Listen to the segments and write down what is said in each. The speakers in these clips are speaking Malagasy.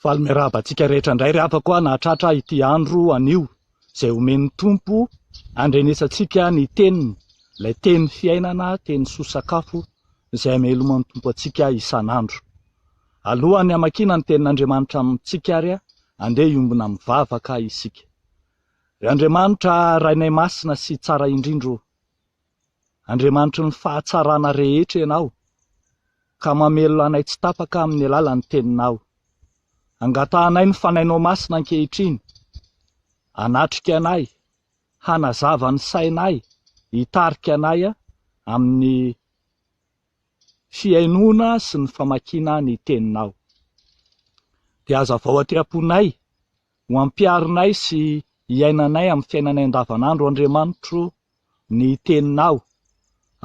Valmerabantsika rehetra indray ry havako nahatratra ity andro anio izay omen'ny Tompo andrenesantsika ny teniny, ilay teny fiainana, teny soa-sakafo izay hameloman'ny Tompo antsika isan'andro. Alohany hamakina ny tenin'Andriamanitra amintsika ary andeha hiombona mivavaka isika. Ry Andriamanitra rainay masina sy tsara indrindro, Andriamanitra ny fahatsarana rehetra ianao, ka mamelo anay tsy tapaka amin'ny alalan'ny teninao. Angatahanay ny fanainao masina ankehitriny, hanatrika anay, hanazava ny sainay, hitarika anay amin'ny fiainoana sy ny famakiana ny teninao. Dia hazavao aty-amponay, ho ampiarinay sy hiainanay amin'ny fiainanay andavanandro Andriamanitro ny teninao,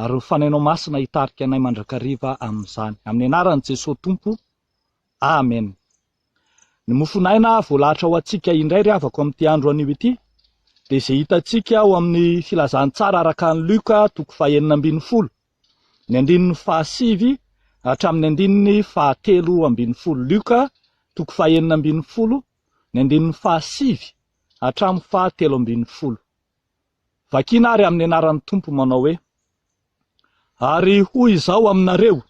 ary ny fanainao masina hitarika anay mandrakariva amin'izany. Amin'ny anaran'i Jesosy Tompo, amen. Ny mofonaina voalahatra ho antsika indray ry havako amin'ity andro anio ity, dia izay hitantsika ao amin'ny filazantsara araka ny Luka 9:40, ny 9:7 hatramin'ny 9:7. Luka 9:40, ny 9:7 hatramin'ny 7:7. Vakina ary amin'ny anaran'ny Tompo manao hoe: ary hoy izao aminareo,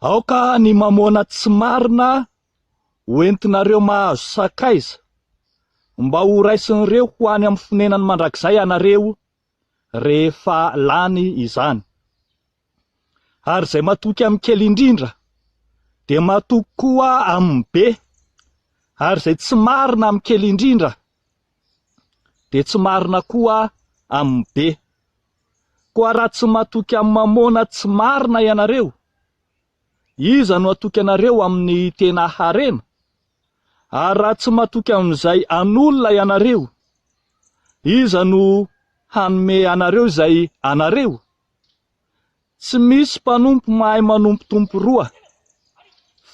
aoka ny mamoana tsy marina hoentinareo mahazo sakaiza, mba ho raisin'ireo ho any amin'ny fonenany mandrakizay anareo rehefa lany izany. Ary izay matoky amin'ny kely indrindra, dia matoky koa amin'ny be, ary izay tsy marina amin'ny kely indrindra, dia tsy marina koa amin'ny be. Koa raha tsy matoky amin'ny mamoana tsy marina ianareo, iza no atoky anareo amin'ny tena harena? Ary raha tsy matoky amin'izay an'olona ianareo, iza no hanome anareo izay anareo? Tsy misy mpanompo mahay manompo tompo roa,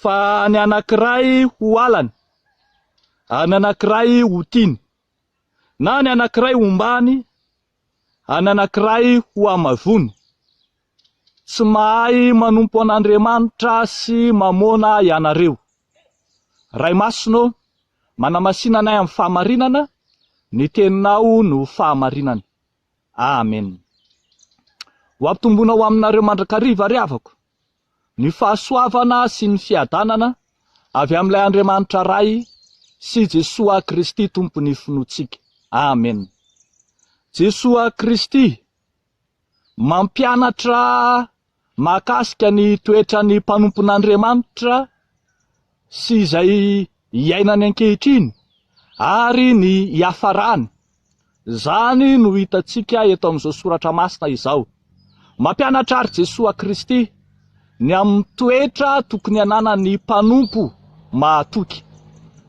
fa ny anankiray ho alany, any anankiray ho tiany, na ny anankiray hombany, any anankiray ho amavony. Tsy mahay manompo an'Andriamanitra sy mamona ianareo. Ray Masino, manamasinanay amin'ny fahamarinana, ny teninao no fahamarinana. Amen. Ho ampitomboana ho aminareo mandrakariva ry havako, ny fahasoavana sy ny fiadanana avy amin'ilay Andriamanitra ray sy Jesoa Kristy Tompony finoantsika. Amen. Jesoa Kristy mampianatra mahakasika ny toetra ny mpanompon'Andriamanitra sy izay iainany ankehitriny ary ny hiafarany. Zany no hitantsika eto amin'izao soratra masina izao. Mampianatra ary Jesoa Kristy ny amin'ny toetra tokony hananan'ny mpanompo mahatoky.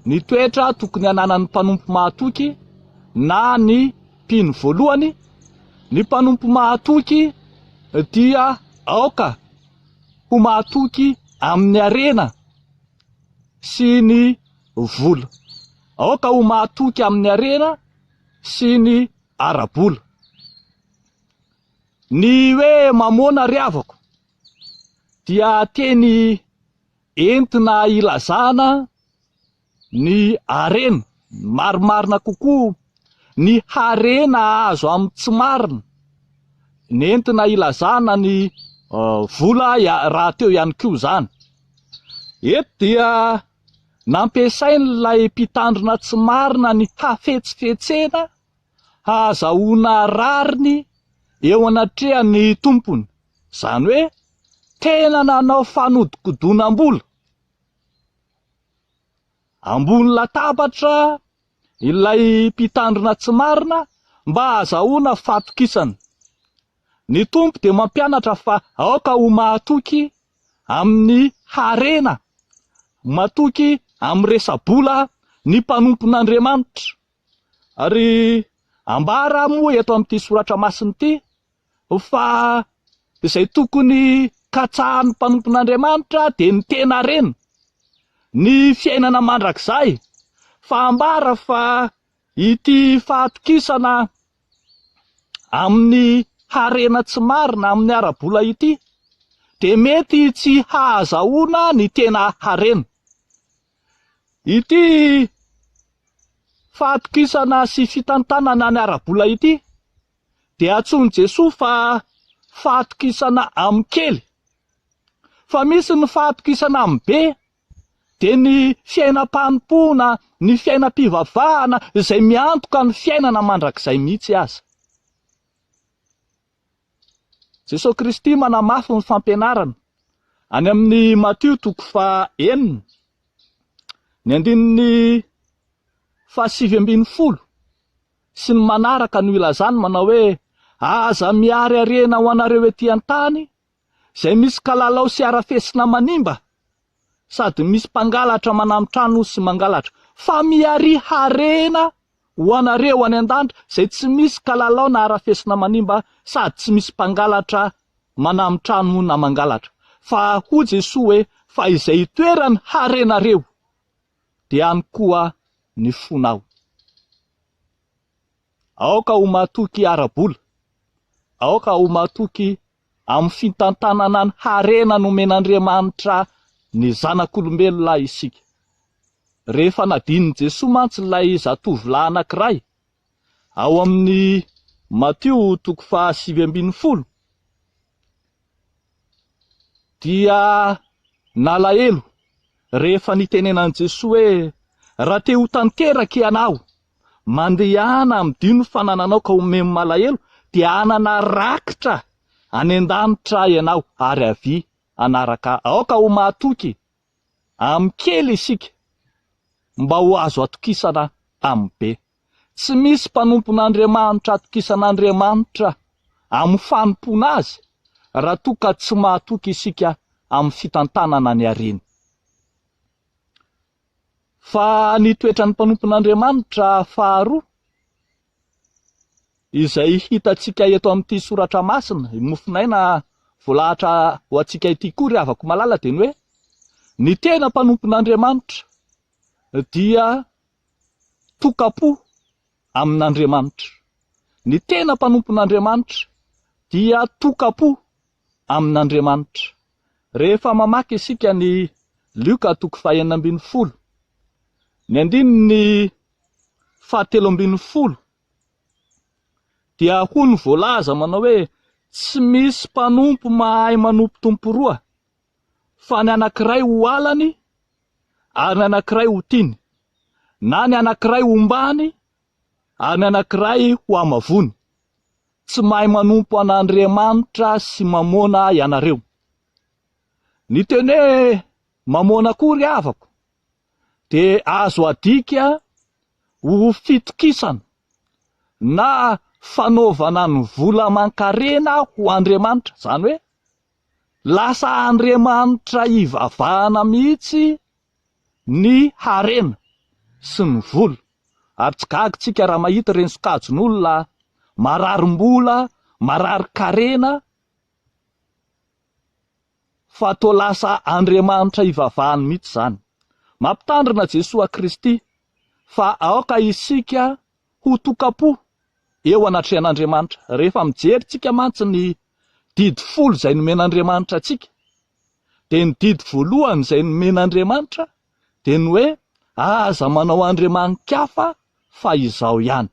Ny toetra tokony hananan'ny mpanompo mahatoky, na ny mpino voalohany, ny mpanompo mahatoky dia aoka ho mahatoky amin'ny arena sy ny vola. Aoka ho mahatoky amin'ny arena sy ny arabola. Ny hoe mamoana ry havako dia teny entina ilazana ny arena, marimarina kokoa ny harena azo amin'ny tsy marina, ny entina ilazana ny vola raha teo ihany koa zany. Eto dia nampiasain'ilay mpitandrina tsy marina ny hafetsifetsena, hahazahoana rariny eo anatrehan'ny tompony. Zany hoe tena nanao fanodikodonam-bola ambony latabatra ilay mpitandrina tsy marina mba hahazahoana fatokisana. Ny tompo dia mampianatra fa aoka ho mahatoky amin'ny harena, matoky amin'ny resa-bola ny mpanompon'Andriamanitra. Ary ambara moa eto amin'ity soratra masina ity fa izay tokony katsahan'ny mpanompon'Andriamanitra dia ny tena rena, ny fiainana mandrakizay. Fa ambara fa ity fahatokisana amin'ny harena tsy marina, amin'ny arabola ity, dia mety tsy hahazahoana ny tena harena. Ity fahatokisana sy fitantanana ny ara-bola ity dia antsoiny Jesosy fa fahatokisana amin'ny kely. Fa misy ny fahatokisana amin'ny be, dia ny fiainam-panompona, ny fiainam-pivavahana izay miantoka ny fiainana mandrakizay mihitsy aza. Jesosy Kristy manamafy ny fampianarana any amin'ny Matio 9:9, ny 7:10 sy ny manaraka no ilazany manao hoe: aza miary arena ho anareo ety an-tany izay misy kalalao sy arafesina manimba, sady misy mpangalatra manamtrano sy mangalatra, fa miary harena ho anareo any an-danitra izay tsy misy kalalao na arafesina manimba, sady tsy misy mpangalatra manamtrano na mangalatra. Fa ho Jesosy hoe: fa izay toerany harenareo dia any koa ny fonao. Aoka ho matoky ara-bola, aoka ho matoky amin'ny fitantanana ny harena nomen'Andriamanitra ny zanak'olombelona isika. Rehefa nadinin'i Jesosy mantsy ilay zatovolahy anankiray ao amin'ny Matio 7:10, dia nalahelo rehefa nitenenan'i Jesosy hoe: raha te ho tanteraka ianao, mandehana amin'ny dino fanananao ka omeny malahelo, dia anana rakitra any an-danitra ianao ary avy anaraka. Aoka ho matoky amin'ny kely isika mba ho azo atokisana amin'ny be. Tsy misy mpanompon'Andriamanitra atokisan'Andriamanitra amin'ny fanompona azy raha toa ka tsy mahatoky isika amin'ny fitantanana ny hareny. Fa ny toetra ny mpanompon'Andriamanitra faharoa izay hitantsika eto amin'ity soratra masina, mofinaina voalahatra ho antsika ity koa havako malala, dia ny hoe: ny tena mpanompon'Andriamanitra dia tokapo amin'Andriamanitra. Ny tena mpanompon'Andriamanitra dia tokapo amin'Andriamanitra. Rehefa mamaky isika ny Luka 9:9, ny 7:13, dia hono voalaza manao hoe: tsy misy mpanompo mahay manompo tompo roa, fa ny anankiray ho alany ary ny anankiray ho tiany, na ny anankiray hombany ary ny anankiray ho amavony. Tsy mahay manompo an'Andriamanitra sy mamona ianareo. Ny teny hoe mamona kory havako dia azo adika ho fitokisana na fanaovana ny vola aman-karena ho Andriamanitra. Zany hoe lasa Andriamanitra ivavahana mihitsy ny harena sy ny vola. Ary tsy gaga tsika raha mahita ireny sokajin'olona mararim-bola, marary karena, fa toa lasa Andriamanitra ivavahany mihitsy zany. Mampitandrina Jesosy Kristy fa aoka isika ho tokapo eo anatrehan'Andriamanitra. Rehefa mijery tsika mantsy ny didy 10 izay nomen'Andriamanitra atsika, dia ny didy voalohany izay nomen'Andriamanitra dia ny hoe: aza manao andriaman-kafa fa izao ihany.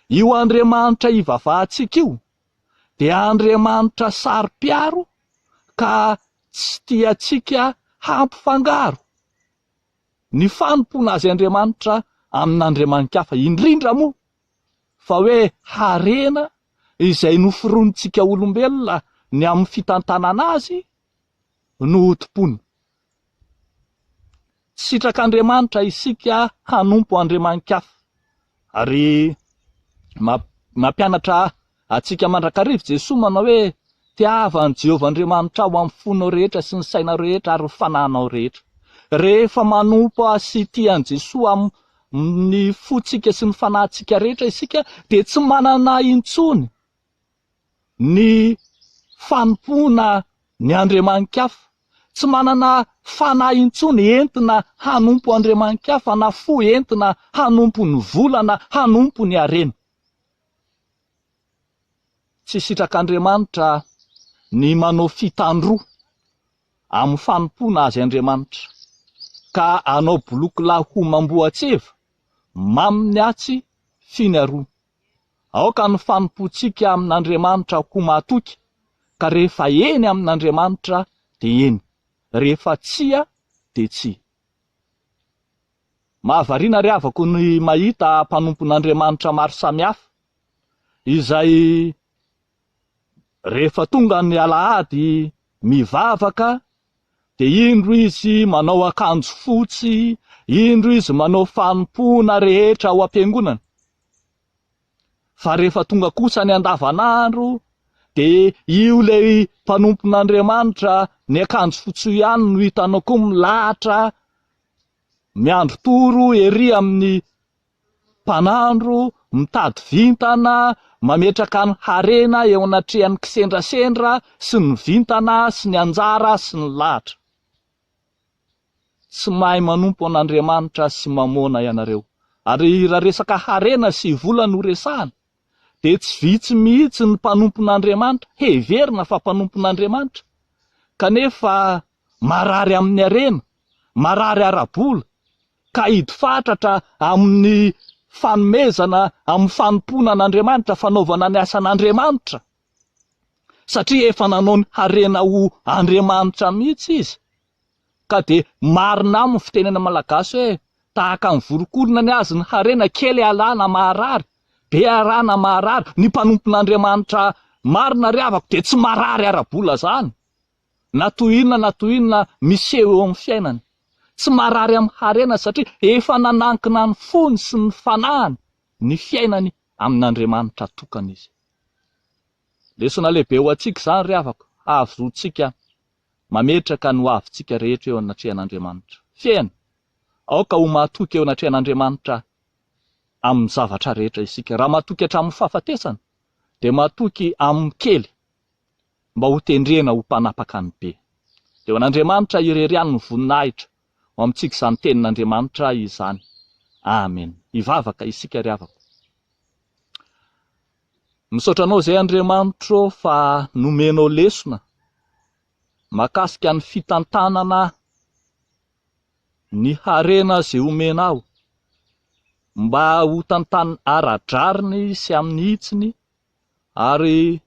Io Andriamanitra ivavahantsika io dia Andriamanitra saro-piaro ka tsy tiantsika hampifangaro ny fanompona azy Andriamanitra amin'andriaman-kafa, indrindra moa fa hoe harena izay noforonitsika olombelona ny amin'ny fitantanana azy no hotom-pony. Sitrak'Andriamanitra isika hanompo andriaman-kafa. Ary mampianatra atsika mandrakariva Jesosy manao hoe: tiavan'i Jehovah Andriamanitra ao amin'ny fonao rehetra sy ny sainao rehetra ary ny fanahinao rehetra. Rehefa manompo sy tian'i Jesosy amin'ny fontsika sy ny fanahintsika rehetra isika, dia tsy manana intsony ny fanompona ny andriaman-kafa, tsy manana fanahy intsony entina hanompo andriaman-kafa, na fo entina hanompo ny vola na hanompo ny harena. Tsy sitrak'Andriamanitra ny manao fitandroa amin'ny fanompona azy Andriamanitra, ka anao boloky lahy ho mamboatseva, maminy atsy finy aroa. Aoka ny fanompoantsika amin'Andriamanitra ho matoky, ka rehefa eny amin'Andriamanitra de eny, rehefa tsia de tsia. Mahavariana ry havako ny mahita mpanompon'Andriamanitra maro samihafa, izay rehefa tonga ny Alahady mivavaka, de indro izy manao akanjo fotsy, indro izy manao fanompoana rehetra ao am-piangonana. Fa rehefa tonga kosa ny andavanandro, de io lay mpanompon'Andriamanitra ny akanjo fotsy ihany no hitanao koa milahatra, miandro toro ery amin'ny mpanandro, mitady vintana, mametraka ny harena eo anatrehan'ny kisendrasendra sy ny vintana sy ny anjara sy ny lahatra. Tsy mahay manompo an'Andriamanitra sy mamona ianareo. Ary raha resaka harena sy vola no resahana, de tsy vitsy mihitsy ny mpanompon'Andriamanitra, heverina fa mpanompon'Andriamanitra, kanefa marary amin'ny harena, marary ara-bola, ka hidy fatratra amin'ny fanomezana, amin'ny fanompona an'Andriamanitra, fanaovana ny asan'Andriamanitra, satria efa nanao ny harena ho Andriamanitra mihitsy izy. Ka de marina amin'ny fitenena malagasy hoe tahaka ny vorokorona ny azy ny harena, kely alana marary, be arana marary. Ny mpanompon'Andriamanitra marina ry havako de tsy marary ara-bola zany, na toy inona miseho eo amin'ny fiainany, tsy marary amin'ny harena, satria efa nanankina ny fony sy ny fanahany ny fiainany amin'Andriamanitra tokana izy. Lesona lehibe ho antsika zany ry havako, ahazoantsika mametraka ny hoavintsika rehetra eo anatrehan'Andriamanitra. Fiaina, aoka ho matoky eo anatrehan'Andriamanitra amin'ny zavatra rehetra isika. Raha matoky hatramin'ny fahafatesana, de matoky amin'ny kely mba ho tendrena ho mpanapaka ny be. De ho an'Andriamanitra irery ihany ny voninahitra ho amintsika izany tenin'Andriamanitra izany. Amen. Hivavaka isika ry havako. Misaotra anao zay Andriamanitra fa nomenao lesona mahakasika ny fitantanana ny harena zay omenao, mba ho tantany ara-drariny sy amin'ny hitsiny, ary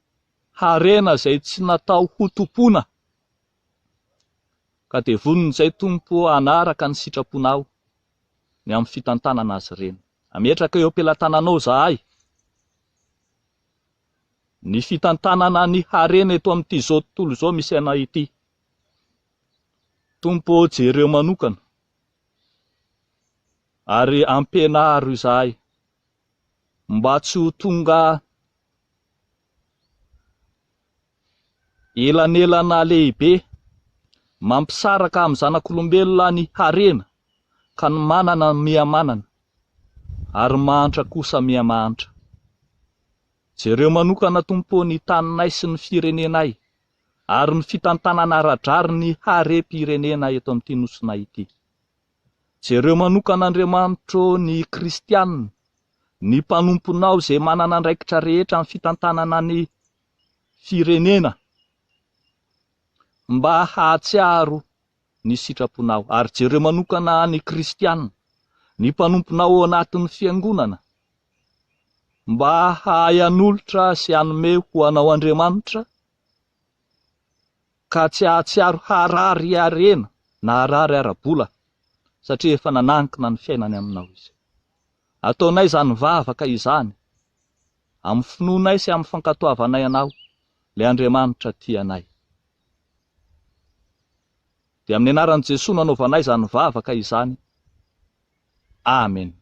harena zay tsy natao hotompona. Ka de vonin'izay Tompo anaraka ny sitraponao ny amin'ny fitantanana azy ireny. Ametraka eo am-pelantananao zahay ny fitantanana ny harena eto amin'ity zao tontolo zao misy anay ity. Tompo jereo manokana, ary ampianaro izahay mba tsy ho tonga elanelana lehibe mampisaraka amin'ny zanak'olombelona ny harena, ka ny manana mihamanana ary mahantra kosa mihamahantra. Jereo manokana Tompo ny taninay sy ny firenenay, ary ny fitantanana ara-drary ny harem-pirenena eto amin'ity nosonay ity. Jereo manokana Andriamanitro ny kristianina, ny mpanomponao zay manana andraikitra rehetra amin'ny fitantanana ny firenena, mba hahatsiaro ny sitraponao. Ary jereo manokana ny kristianina, ny mpanomponao ao anatin'ny fiangonana, mba hahanolotra sy hanome ho anao Andriamanitra, ka tsy hahatsiaro harary harena na harary ara-bola, satria efa nanankina ny fiainany aminao izy. Ataonay zany vavaka izany amin'ny finoanay sy amin'ny fankatoavanay anao, le Andriamanitra tianay. De amin'ny anaran'i Jesosy no anaovanay zany vavaka izany. Amen.